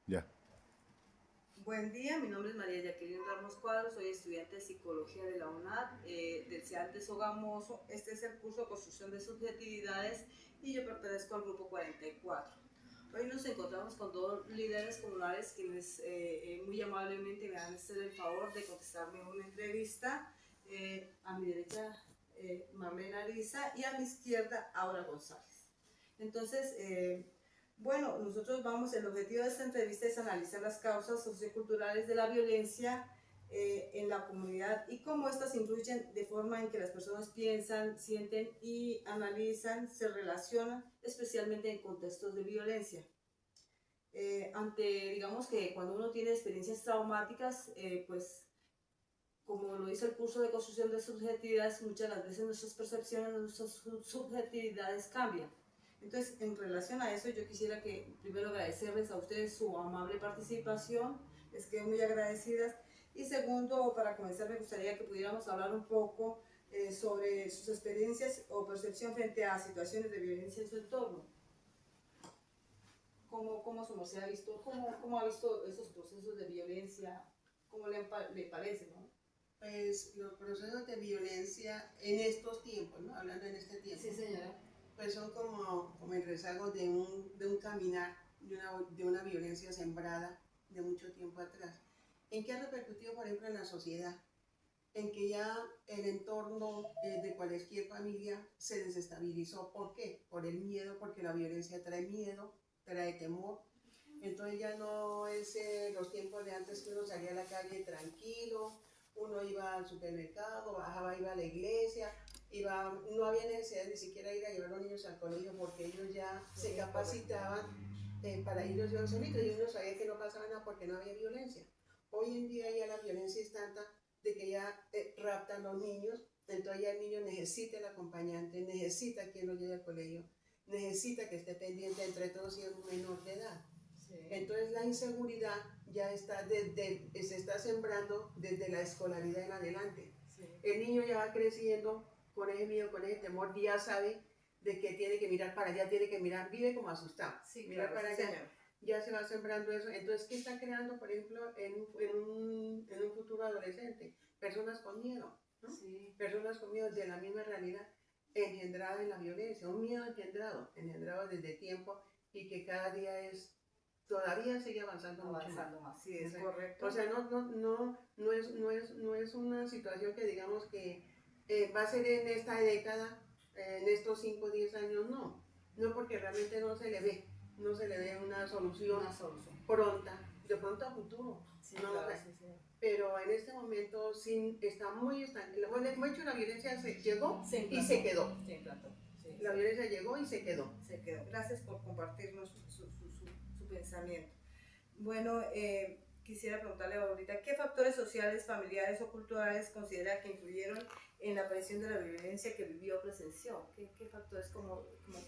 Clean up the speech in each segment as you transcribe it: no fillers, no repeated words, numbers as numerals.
Ya. Buen día, mi nombre es María Jacqueline Ramos Cuadros, soy estudiante de Psicología de la UNAD, del CEAL de Sogamoso. Este es el curso de Construcción de Subjetividades y yo pertenezco al grupo 44. Hoy nos encontramos con dos líderes comunales quienes muy amablemente me han hecho el favor de contestarme una entrevista. A mi derecha, Marlene Ariza, y a mi izquierda, Aura González. Entonces, bueno, el objetivo de esta entrevista es analizar las causas socioculturales de la violencia en la comunidad y cómo estas influyen de forma en que las personas piensan, sienten y analizan, se relacionan, especialmente en contextos de violencia. Digamos que cuando uno tiene experiencias traumáticas, pues como lo dice el curso de construcción de subjetividades, muchas de las veces nuestras percepciones, nuestras subjetividades cambian. Entonces, en relación a eso, yo quisiera que primero agradecerles a ustedes su amable participación, les quedo muy agradecidas. Y segundo, para comenzar, me gustaría que pudiéramos hablar un poco sobre sus experiencias o percepción frente a situaciones de violencia en su entorno. ¿Cómo su merced ha visto, cómo ha visto esos procesos de violencia? ¿Cómo le parece, no? Pues los procesos de violencia en estos tiempos, ¿no? Hablando en este tiempo. Sí, señora. Pues son como el rezago de un caminar, de una violencia sembrada de mucho tiempo atrás. ¿En qué ha repercutido, por ejemplo, en la sociedad? En que ya el entorno de cualquier familia se desestabilizó. ¿Por qué? Por el miedo, porque la violencia trae miedo, trae temor. Entonces ya no es los tiempos de antes que uno salía a la calle tranquilo, uno iba al supermercado, bajaba, iba a la iglesia, no había necesidad ni siquiera ir a llevar a los niños al colegio porque ellos ya se capacitaban para ellos solitos y uno sabía que no pasaba nada porque no había violencia. Hoy en día ya la violencia es tanta de que ya raptan los niños, entonces ya el niño necesita el acompañante, necesita quien lo lleve al colegio, necesita que esté pendiente entre todos y es un menor de edad. Sí. Entonces la inseguridad ya se está sembrando desde la escolaridad en adelante. Sí. El niño ya va creciendo con ese miedo, con ese temor, ya sabe de que tiene que mirar para allá, tiene que mirar, vive como asustado, sí, mira claro, para sí, allá. Señor. Ya se va sembrando eso. Entonces, ¿qué está creando, por ejemplo, en un futuro adolescente? Personas con miedo, ¿no? Sí. Personas con miedo de la misma realidad engendrada en la violencia, un miedo engendrado desde tiempo y que cada día todavía sigue avanzando mucho más. Sí, es correcto. O sea, no es una situación que digamos que va a ser en esta década, en estos 5 o 10 años, no. No, porque realmente no se le ve una solución pronta, de pronto a futuro. Sí, no, claro, sé. sí. Pero en este momento sí está muy estancada. Bueno, de hecho la violencia llegó y se quedó. Se implantó. Sí, la violencia llegó y se quedó. Se quedó. Gracias por compartirnos su pensamiento. Bueno, quisiera preguntarle ahorita, ¿qué factores sociales, familiares o culturales considera que influyeron en la aparición de la violencia que vivió o presenció? ¿Qué factores, como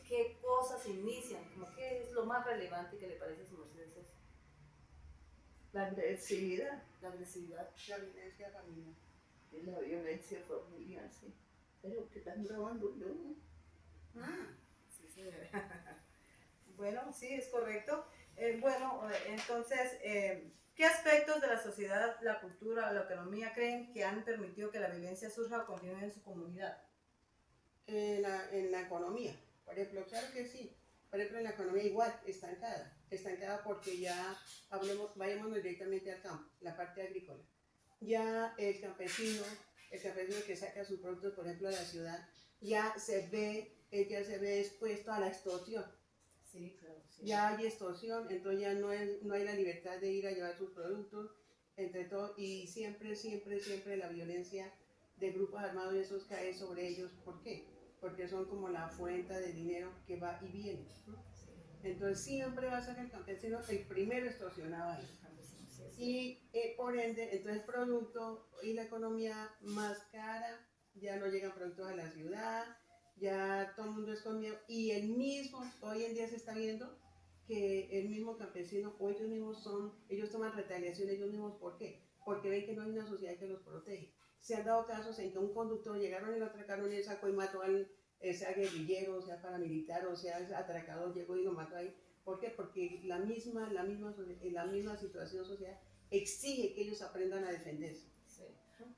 qué cosas inician, como qué es lo más relevante que le parece a su merced? La agresividad. La agresividad. La violencia familiar. Y la violencia familiar, sí. Pero que están grabando yo, ¿no? Sí, señora. Bueno, sí, es correcto. Entonces, ¿qué aspectos de la sociedad, la cultura o la economía creen que han permitido que la violencia surja o continúe en su comunidad? En la economía, por ejemplo, claro que sí. Por ejemplo, en la economía igual, estancada porque ya vayámonos directamente al campo, la parte agrícola. Ya el campesino que saca sus productos, por ejemplo, de la ciudad, ya se ve expuesto a la extorsión. Sí, claro. Sí. Ya hay extorsión, entonces ya no hay la libertad de ir a llevar sus productos, entre todo, y siempre la violencia de grupos armados y esos cae sobre ellos. ¿Por qué? Porque son como la fuente de dinero que va y viene, ¿no? Entonces siempre va a ser el campesino el primero extorsionado ahí. Y por ende, entonces el producto y la economía más cara, ya no llegan productos a la ciudad, ya todo el mundo es con miedo. Y hoy en día se está viendo que el mismo campesino o ellos toman retaliación ellos mismos. ¿Por qué? Porque ven que no hay una sociedad que los protege. Se han dado casos en que un conductor llegaron y lo atracaron y él sacó y mató sea guerrillero, sea paramilitar, o sea atracador, llegó y lo mató ahí ¿Por qué? Porque la misma situación social exige que ellos aprendan a defenderse. Sí.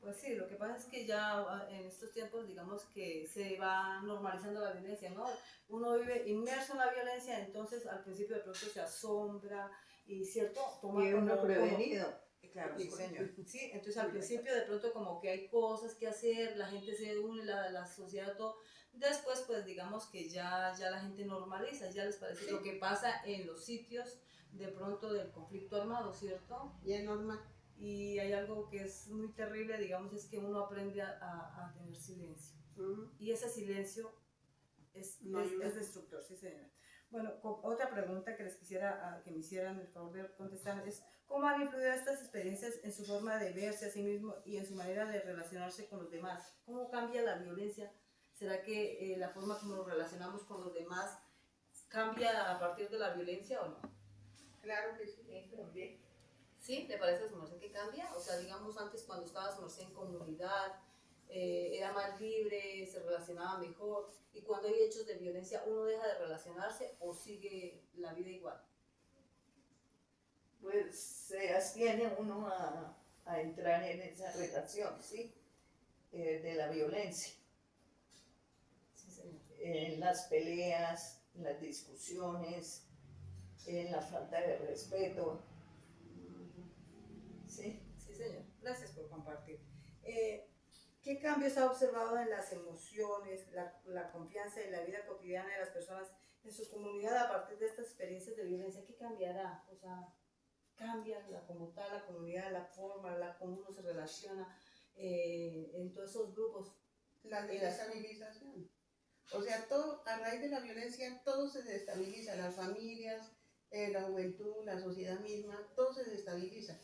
Pues sí, lo que pasa es que ya en estos tiempos, digamos que se va normalizando la violencia, ¿no? Uno vive inmerso en la violencia, entonces al principio de pronto se asombra y, ¿cierto? Toma Y uno como, prevenido. claro, Sí, sí, señor. sí, entonces al principio de pronto como que hay cosas que hacer, la gente se une, la sociedad, todo. Después, pues digamos que ya la gente normaliza, ya les parece Sí. lo que pasa en los sitios de pronto del conflicto armado, ¿cierto? Y es normal. Y hay algo que es muy terrible, digamos, es que uno aprende a tener silencio. Y ese silencio es destructor, sí señora. Bueno, otra pregunta que les quisiera que me hicieran el favor de contestar es ¿cómo han influido estas experiencias en su forma de verse a sí mismo y en su manera de relacionarse con los demás? ¿Cómo cambia la violencia? ¿Será que la forma como nos relacionamos con los demás cambia a partir de la violencia o no? Claro que sí. También. ¿Sí? ¿Le parece a su merced que cambia? O sea, digamos antes cuando estaba su merced en comunidad, era más libre, se relacionaba mejor, y cuando hay hechos de violencia, ¿uno deja de relacionarse o sigue la vida igual? Pues se abstiene uno a entrar en esa relación, ¿sí? De la violencia. Sí, señor. En las peleas, en las discusiones, en la falta de respeto. ¿Sí? Sí, señor. Gracias por compartir. ¿Qué cambios ha observado en las emociones, la confianza y la vida cotidiana de las personas en su comunidad a partir de estas experiencias de violencia? ¿Qué cambiará? O sea, cambia como tal la comunidad, la forma, cómo uno se relaciona en todos esos grupos. La desestabilización. O sea, todo, a raíz de la violencia, todo se desestabiliza. Las familias, la juventud, la sociedad misma, todo se desestabiliza.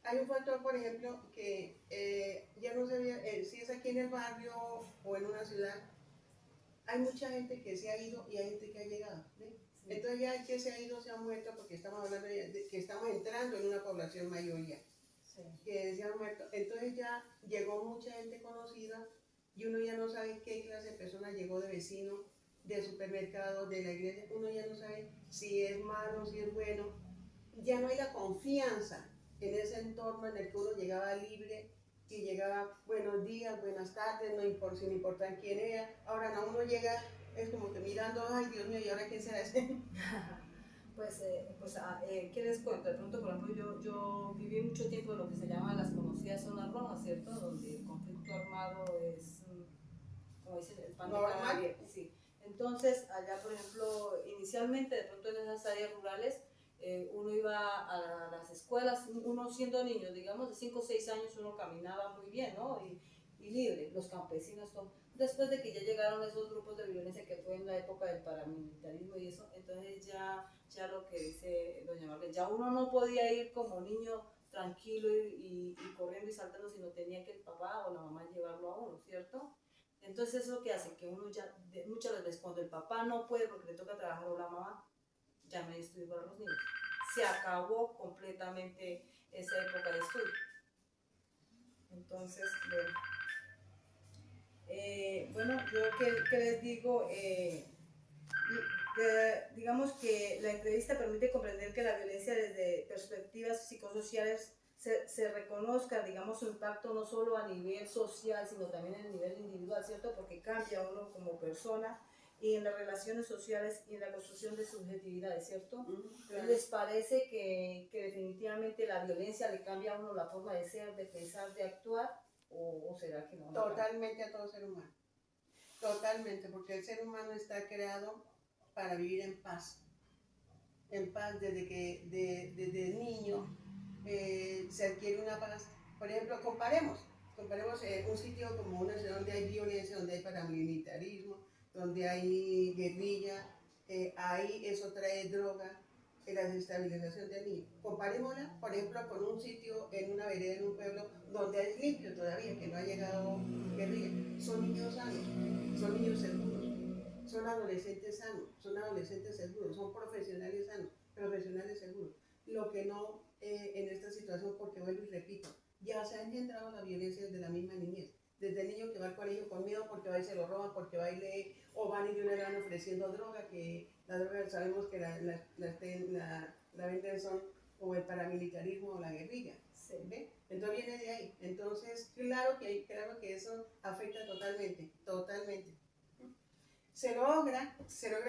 Hay un factor, por ejemplo, que ya no se ve, si es aquí en el barrio o en una ciudad, hay mucha gente que se ha ido y hay gente que ha llegado. ¿Sí? Entonces ya el que se ha ido se ha muerto porque estamos hablando de que estamos entrando en una población mayoría. Sí. Que se ha muerto. Entonces ya llegó mucha gente conocida y uno ya no sabe qué clase de persona llegó de vecino, de supermercado, de la iglesia. Uno ya no sabe si es malo, si es bueno. Ya no hay la confianza en ese entorno en el que uno llegaba libre y llegaba buenos días, buenas tardes, sin importar quién era. Ahora no, uno llega, es como que mirando, ay Dios mío, ¿y ahora quién será ese? ¿Qué les cuento? De pronto, por ejemplo, yo viví mucho tiempo en lo que se llama las conocidas zonas rojas, ¿cierto? Donde el conflicto armado es, como dicen, el pan de cada día. Sí. Entonces, allá, por ejemplo, inicialmente, de pronto en esas áreas rurales, uno iba a las escuelas, uno siendo niño, digamos, de 5 o 6 años, uno caminaba muy bien, ¿no? Y libre, los campesinos, todo. Después de que ya llegaron esos grupos de violencia que fue en la época del paramilitarismo y eso, entonces ya lo que dice doña Marlene, ya uno no podía ir como niño tranquilo y corriendo y saltando, sino tenía que el papá o la mamá llevarlo a uno, ¿cierto? Entonces eso es lo que hace que uno ya, muchas veces cuando el papá no puede porque le toca trabajar o la mamá, ya no hay estudio para los niños. Se acabó completamente esa época de estudio. Entonces, bueno, yo que les digo, digamos que la entrevista permite comprender que la violencia desde perspectivas psicosociales se reconozca, digamos, su impacto no solo a nivel social, sino también a nivel individual, ¿cierto? Porque cambia uno como persona y en las relaciones sociales y en la construcción de subjetividades, ¿cierto? Claro. ¿Les parece que definitivamente la violencia le cambia a uno la forma de ser, de pensar, de actuar? ¿O será que no? Totalmente a todo ser humano. Totalmente, porque el ser humano está creado para vivir en paz. En paz desde niño se adquiere una paz. Por ejemplo, comparemos un sitio como una ciudad donde hay violencia, donde hay paramilitarismo, donde hay guerrilla, ahí eso trae droga, la desestabilización del niño. Comparémosla, por ejemplo, con un sitio en una vereda, en un pueblo, donde es limpio todavía, que no ha llegado guerrilla. Son niños sanos, son niños seguros, son adolescentes sanos, son adolescentes seguros, son profesionales sanos, profesionales seguros. Lo que no en esta situación, porque vuelvo y repito, ya se ha engendrado la violencia desde la misma niñez. Desde el niño que va al colegio con miedo porque va y se lo roban, porque va y lee, o van y de una van ofreciendo droga, que la droga sabemos que la venden son o el paramilitarismo o la guerrilla. Sí. ¿Ve? Entonces viene de ahí. Entonces, claro que eso afecta totalmente, totalmente. Se logra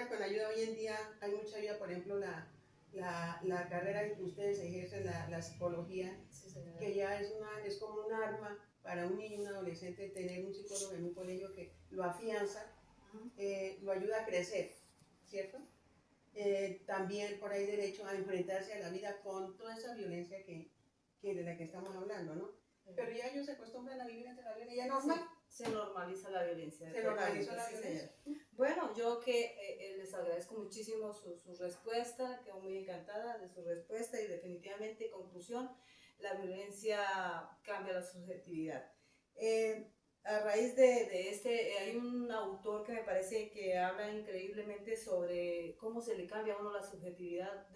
con ayuda hoy en día, hay mucha ayuda, por ejemplo, la carrera que ustedes ejercen, la psicología, Sí, señora. que ya es como un arma para un niño, un adolescente, tener un psicólogo en un colegio que lo afianza, lo ayuda a crecer, ¿cierto? También por ahí derecho a enfrentarse a la vida con toda esa violencia de la que estamos hablando, ¿no? Pero ya ellos se acostumbran a vivir entre la violencia, ya normal. Se normaliza la violencia. Se normaliza la sí, violencia. señora. Bueno, yo que les agradezco muchísimo su respuesta, quedo muy encantada de su respuesta y definitivamente, conclusión, la violencia cambia la subjetividad. A raíz de este, hay un autor que me parece que habla increíblemente sobre cómo se le cambia a uno la subjetividad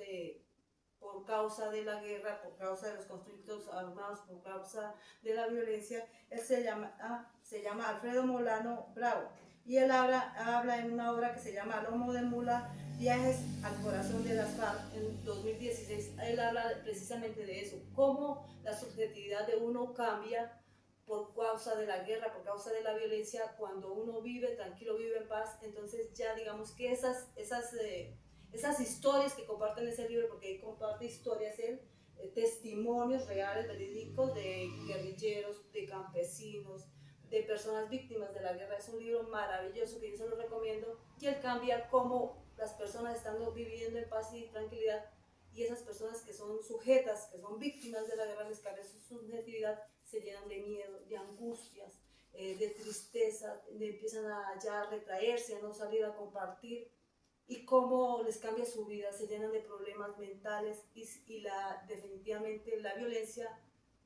por causa de la guerra, por causa de los conflictos armados, por causa de la violencia. Él se llama Alfredo Molano Bravo y él habla en una obra que se llama Lomo de Mula, Viajes al Corazón de las FARC, en 2016. Él habla precisamente de eso, cómo la subjetividad de uno cambia por causa de la guerra, por causa de la violencia. Cuando uno vive tranquilo, vive en paz, entonces ya digamos que esas historias que comparten ese libro, porque comparte historias él, testimonios reales, verídicos de guerrilleros, de campesinos, de personas víctimas de la guerra. Es un libro maravilloso que yo se lo recomiendo, y él cambia cómo las personas estando viviendo en paz y tranquilidad, y esas personas que son sujetas, que son víctimas de la guerra, les cambia su subjetividad, se llenan de miedo, de angustias, de tristeza, empiezan a ya retraerse, a no salir a compartir, y cómo les cambia su vida, se llenan de problemas mentales y definitivamente la violencia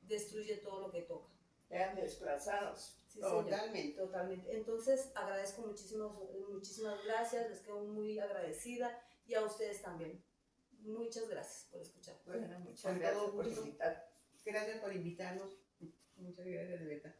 destruye todo lo que toca. Quedan desplazados. Sí, Totalmente. Totalmente. Entonces agradezco muchísimas gracias, les quedo muy agradecida, y a ustedes también. Muchas gracias por escuchar. Bueno, muchas Con gracias todo por gusto. invitarnos. Gracias por invitarnos. Muchas gracias, de verdad.